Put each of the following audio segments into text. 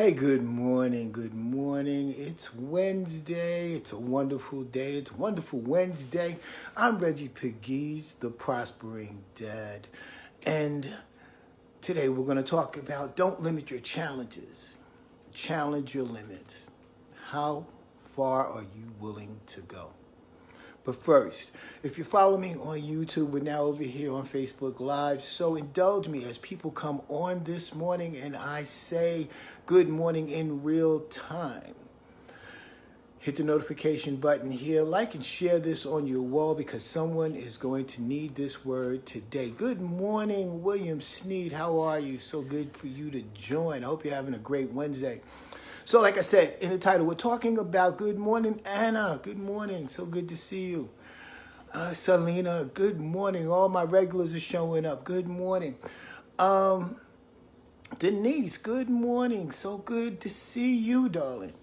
Hey, good morning. Good morning. It's Wednesday. It's a wonderful day. It's a wonderful Wednesday. I'm Reggie Pegues, the Prospering Dad. And today we're going to talk about don't limit your challenges. Challenge your limits. How far are you willing to go? But first, if you follow me on YouTube, we're now over here on Facebook Live. So indulge me as people come on this morning and I say good morning in real time. Hit the notification button here. Like and share this on your wall because someone is going to need this word today. Good morning, William Sneed. How are you? So good for you to join. I hope you're having a great Wednesday. So like I said in the title, we're talking about good morning, Anna. Good morning. So good to see you. Selena, good morning. All my regulars are showing up. Good morning. Denise, good morning. So good to see you, darling.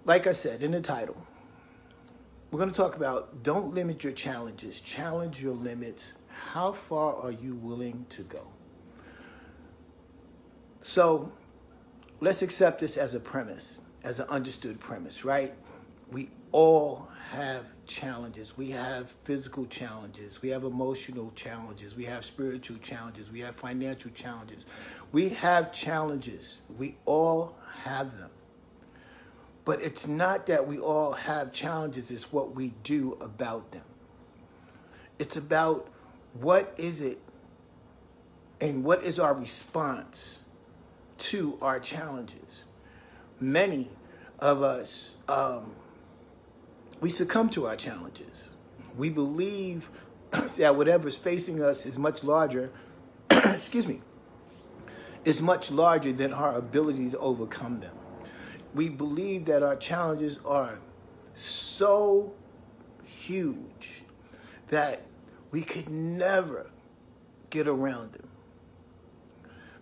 Like I said in the title, we're going to talk about don't limit your challenges. Challenge your limits. How far are you willing to go? So let's accept this as a premise, as an understood premise, right? We all have challenges. We have physical challenges. We have emotional challenges. We have spiritual challenges. We have financial challenges. We have challenges. We all have them. But it's not that we all have challenges. It's what we do about them. It's about what is it and what is our response to our challenges. Many of us, we succumb to our challenges. We believe that whatever's facing us is much larger, excuse me, is much larger than our ability to overcome them. We believe that our challenges are so huge that we could never get around them.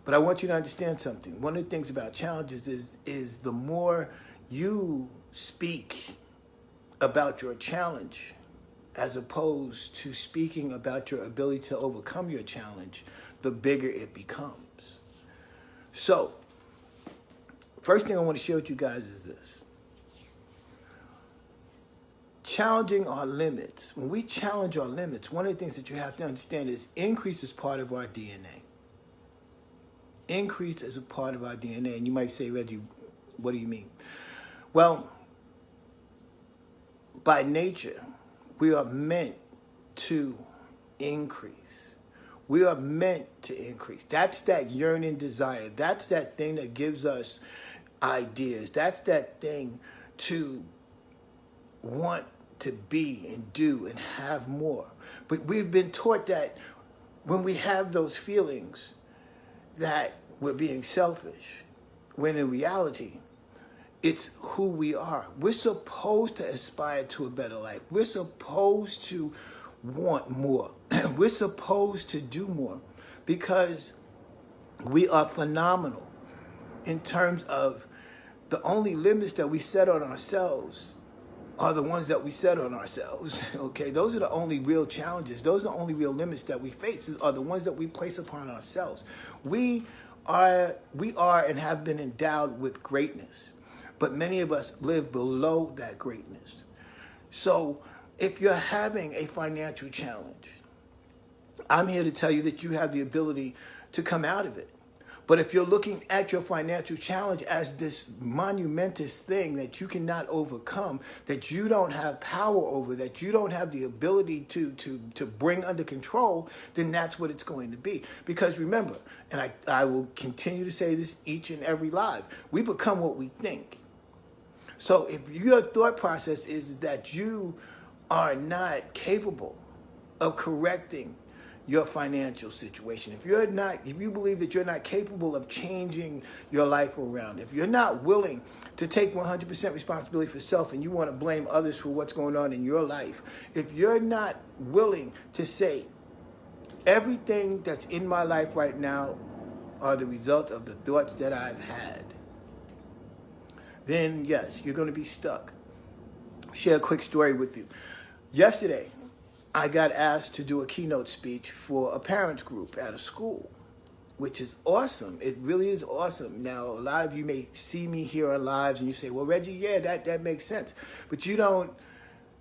But I want you to understand something. One of the things about challenges is the more you speak about your challenge as opposed to speaking about your ability to overcome your challenge, the bigger it becomes. So, first thing I want to share with you guys is this. Challenging our limits. When we challenge our limits, one of the things that you have to understand is increase is part of our DNA. Increase is a part of our DNA. And you might say, Reggie, what do you mean? Well, by nature, we are meant to increase. We are meant to increase. That's that yearning desire. That's that thing that gives us ideas. That's that thing to want to be and do and have more. But we've been taught that when we have those feelings that we're being selfish, when in reality, it's who we are. We're supposed to aspire to a better life. We're supposed to want more. We're supposed to do more because we are phenomenal in terms of the only limits that we set on ourselves are the ones that we set on ourselves, okay? Those are the only real challenges. Those are the only real limits that we face are the ones that we place upon ourselves. We are and have been endowed with greatness, but many of us live below that greatness. So if you're having a financial challenge, I'm here to tell you that you have the ability to come out of it. But if you're looking at your financial challenge as this monumentous thing that you cannot overcome, that you don't have power over, that you don't have the ability to bring under control, then that's what it's going to be. Because remember, and I will continue to say this each and every live, we become what we think. So if your thought process is that you are not capable of correcting your financial situation, if you believe that you're not capable of changing your life around, if you're not willing to take 100% responsibility for self and you want to blame others for what's going on in your life, if you're not willing to say everything that's in my life right now are the result of the thoughts that I've had, then yes, you're going to be stuck. Share a quick story with you. Yesterday, I got asked to do a keynote speech for a parents group at a school which is awesome. It really is awesome. Now, a lot of you may see me here on lives and you say, well, Reggie, yeah, that makes sense. But you don't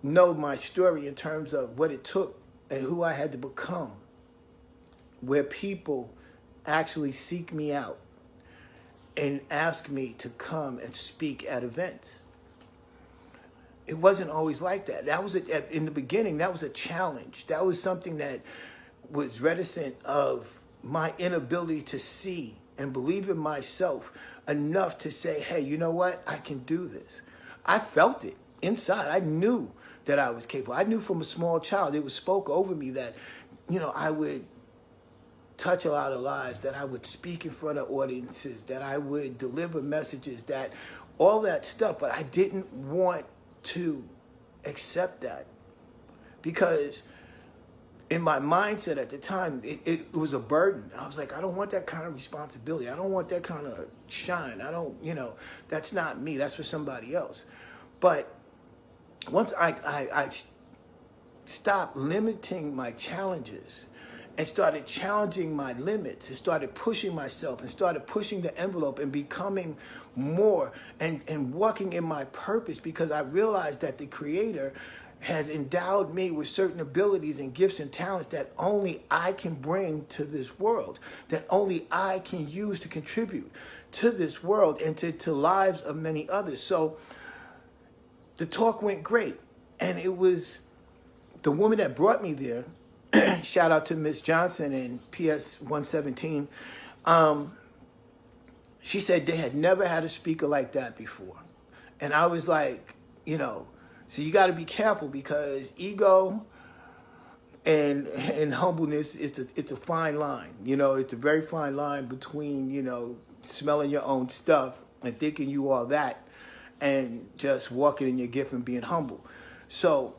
know my story in terms of what it took and who I had to become, where people actually seek me out and ask me to come and speak at events. It wasn't always like that. That was in the beginning. That was a challenge. That was something that was reticent of my inability to see and believe in myself enough to say, hey, you know what? I can do this. I felt it inside. I knew that I was capable. I knew from a small child, it was spoke over me that, I would touch a lot of lives, that I would speak in front of audiences, that I would deliver messages, that all that stuff. But I didn't want to accept that because in my mindset at the time, it was a burden. I was like, I don't want that kind of responsibility. I don't want that kind of shine. I don't, that's not me. That's for somebody else. But once I stopped limiting my challenges and started challenging my limits and started pushing myself and started pushing the envelope and becoming more and walking in my purpose, because I realized that the Creator has endowed me with certain abilities and gifts and talents that only I can bring to this world, that only I can use to contribute to this world and to lives of many others. So the talk went great. And it was the woman that brought me there, shout out to Miss Johnson and PS 117. She said they had never had a speaker like that before. And I was like, so you got to be careful, because ego and humbleness it's a fine line. It's a very fine line between, smelling your own stuff and thinking you are that and just walking in your gift and being humble. So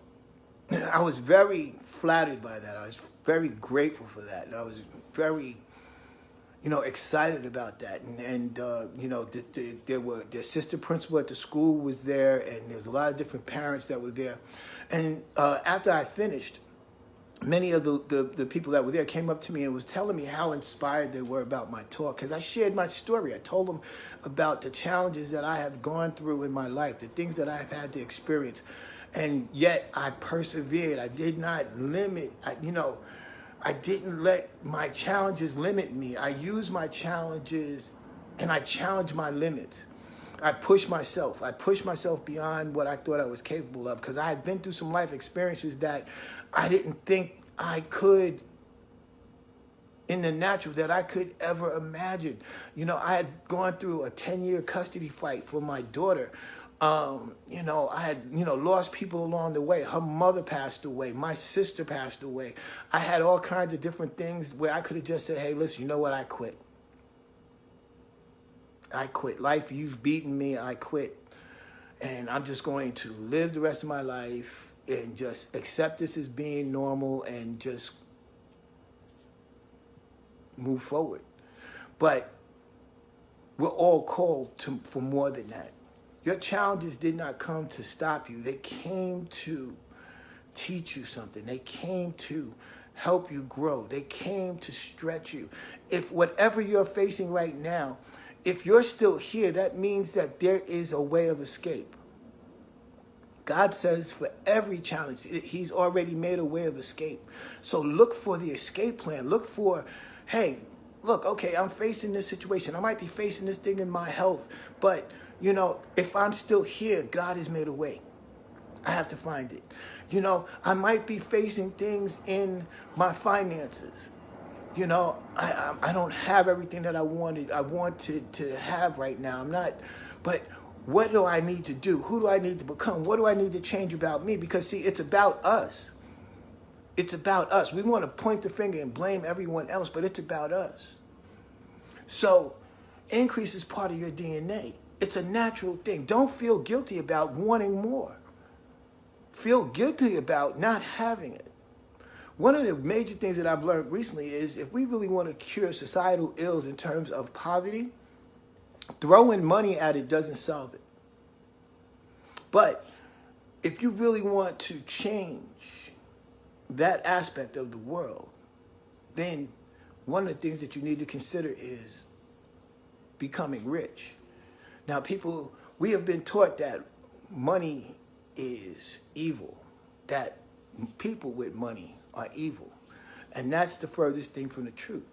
I was very flattered by that. I was very grateful for that. And I was very, excited about that. And the assistant principal at the school was there, and there's a lot of different parents that were there. And after I finished, many of the people that were there came up to me and was telling me how inspired they were about my talk, because I shared my story. I told them about the challenges that I have gone through in my life, the things that I've had to experience. And yet I persevered. I did not limit, I didn't let my challenges limit me. I used my challenges and I challenged my limits. I pushed myself. I pushed myself beyond what I thought I was capable of, because I had been through some life experiences that I didn't think I could, in the natural, that I could ever imagine. I had gone through a 10-year custody fight for my daughter. I had, lost people along the way. Her mother passed away. My sister passed away. I had all kinds of different things where I could have just said, hey, listen, you know what? I quit. I quit. Life, you've beaten me. I quit. And I'm just going to live the rest of my life and just accept this as being normal and just move forward. But we're all called for more than that. Your challenges did not come to stop you. They came to teach you something. They came to help you grow. They came to stretch you. If whatever you're facing right now, if you're still here, that means that there is a way of escape. God says for every challenge, He's already made a way of escape. So look for the escape plan. Look for, hey, look, okay, I'm facing this situation. I might be facing this thing in my health, but if I'm still here, God has made a way. I have to find it. I might be facing things in my finances. I don't have everything that I wanted to have right now. I'm not, but what do I need to do? Who do I need to become? What do I need to change about me? Because see, it's about us. It's about us. We want to point the finger and blame everyone else, but it's about us. So increase is part of your DNA. It's a natural thing. Don't feel guilty about wanting more. Feel guilty about not having it. One of the major things that I've learned recently is if we really want to cure societal ills in terms of poverty, throwing money at it doesn't solve it. But if you really want to change that aspect of the world, then one of the things that you need to consider is becoming rich. Now, people, we have been taught that money is evil, that people with money are evil. And that's the furthest thing from the truth.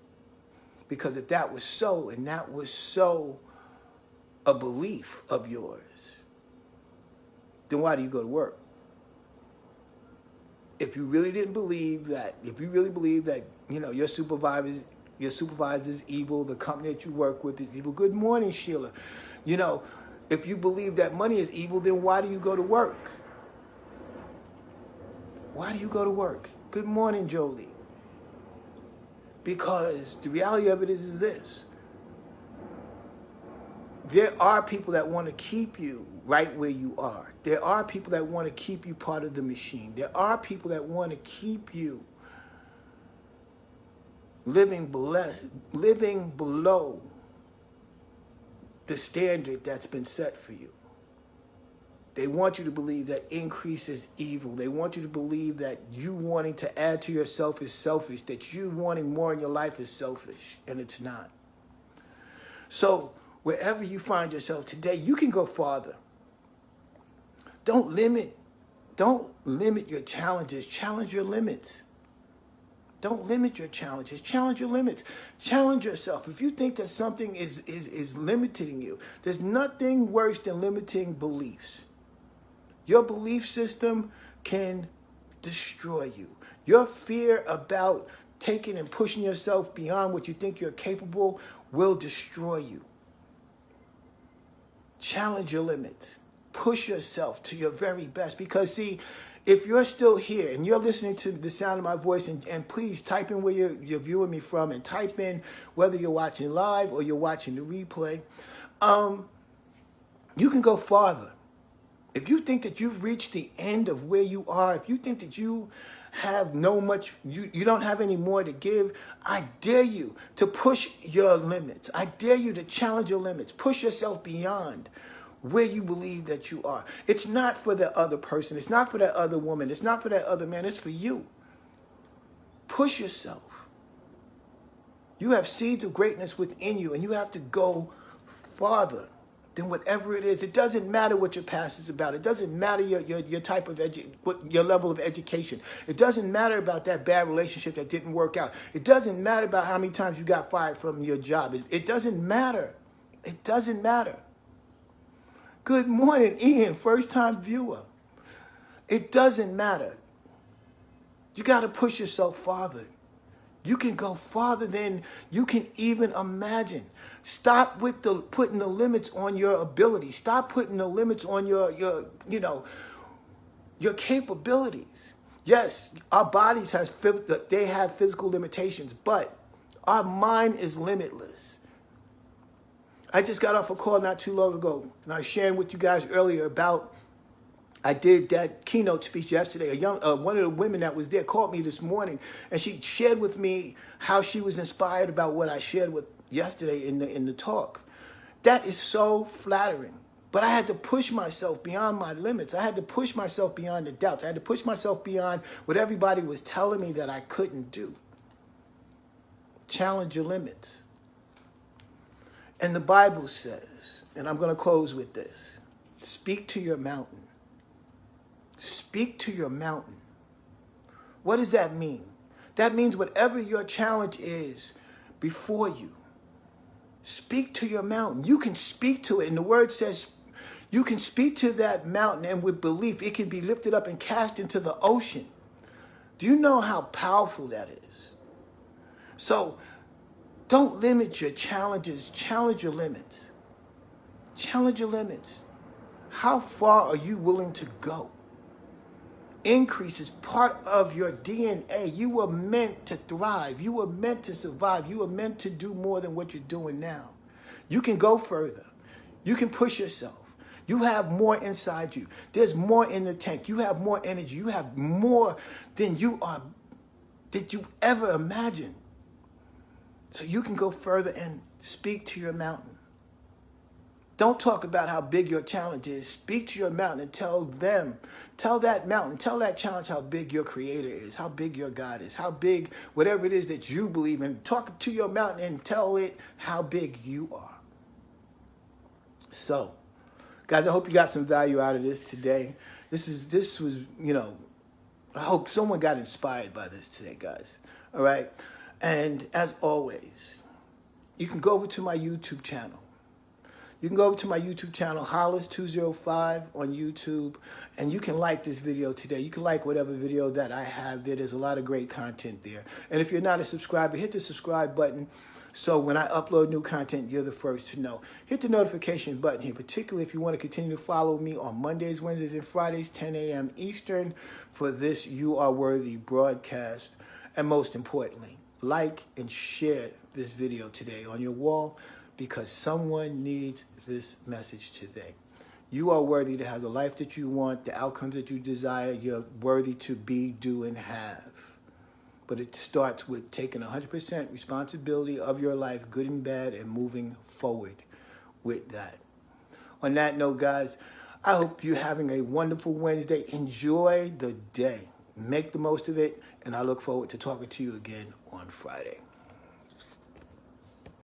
Because if that was so, and that was so a belief of yours, then why do you go to work? If you really didn't believe that, if you really believe that, you know, your supervisor is evil, the company that you work with is evil. Good morning, Sheila. You know, if you believe that money is evil, then why do you go to work? Why do you go to work? Good morning, Jolie. Because the reality of it is this. There are people that want to keep you right where you are. There are people that want to keep you part of the machine. There are people that want to keep you living below the standard that's been set for you. They want you to believe that increase is evil. They want you to believe that you wanting to add to yourself is selfish, that you wanting more in your life is selfish, and it's not. So wherever you find yourself today, you can go farther. Don't limit your challenges. Challenge your limits. Don't limit your challenges. Challenge your limits. Challenge yourself. If you think that something is limiting you, there's nothing worse than limiting beliefs. Your belief system can destroy you. Your fear about taking and pushing yourself beyond what you think you're capable will destroy you. Challenge your limits. Push yourself to your very best. Because, see, if you're still here and you're listening to the sound of my voice, and please type in where you're viewing me from, and type in whether you're watching live or you're watching the replay, you can go farther. If you think that you've reached the end of where you are, if you think that you have you don't have any more to give, I dare you to push your limits. I dare you to challenge your limits. Push yourself beyond where you believe that you are. It's not for that other person. It's not for that other woman. It's not for that other man. It's for you. Push yourself. You have seeds of greatness within you, and you have to go farther than whatever it is. It doesn't matter what your past is about. It doesn't matter your type of your level of education. It doesn't matter about that bad relationship that didn't work out. It doesn't matter about how many times you got fired from your job. It doesn't matter. It doesn't matter. Good morning, Ian, first-time viewer. It doesn't matter. You got to push yourself farther. You can go farther than you can even imagine. Stop with putting the limits on your ability. Stop putting the limits on your capabilities. Yes, our bodies have physical limitations, but our mind is limitless. I just got off a call not too long ago, and I was sharing with you guys earlier about I did that keynote speech yesterday. One of the women that was there called me this morning, and she shared with me how she was inspired about what I shared with yesterday in the talk. That is so flattering. But I had to push myself beyond my limits. I had to push myself beyond the doubts. I had to push myself beyond what everybody was telling me that I couldn't do. Challenge your limits. And the Bible says, and I'm going to close with this, speak to your mountain. Speak to your mountain. What does that mean? That means whatever your challenge is before you, speak to your mountain. You can speak to it. And the word says you can speak to that mountain, and with belief, it can be lifted up and cast into the ocean. Do you know how powerful that is? So don't limit your challenges. Challenge your limits. Challenge your limits. How far are you willing to go? Increase is part of your DNA. You were meant to thrive. You were meant to survive. You were meant to do more than what you're doing now. You can go further. You can push yourself. You have more inside you. There's more in the tank. You have more energy. You have more than you ever imagined. So you can go further and speak to your mountain. Don't talk about how big your challenge is. Speak to your mountain and tell that mountain, tell that challenge how big your creator is, how big your God is, how big whatever it is that you believe in. Talk to your mountain and tell it how big you are. So, guys, I hope you got some value out of this today. This was, I hope someone got inspired by this today, guys. All right? And as always, you can go over to my YouTube channel. You can go over to my YouTube channel, Hollis205 on YouTube, and you can like this video today. You can like whatever video that I have there. There's a lot of great content there. And if you're not a subscriber, hit the subscribe button so when I upload new content, you're the first to know. Hit the notification button here, particularly if you want to continue to follow me on Mondays, Wednesdays, and Fridays, 10 a.m. Eastern for this You Are Worthy broadcast. And most importantly, like and share this video today on your wall because someone needs this message today. You are worthy to have the life that you want, the outcomes that you desire. You're worthy to be, do, and have. But it starts with taking 100% responsibility of your life, good and bad, and moving forward with that. On that note, guys, I hope you're having a wonderful Wednesday. Enjoy the day. Make the most of it, and I look forward to talking to you again on Friday.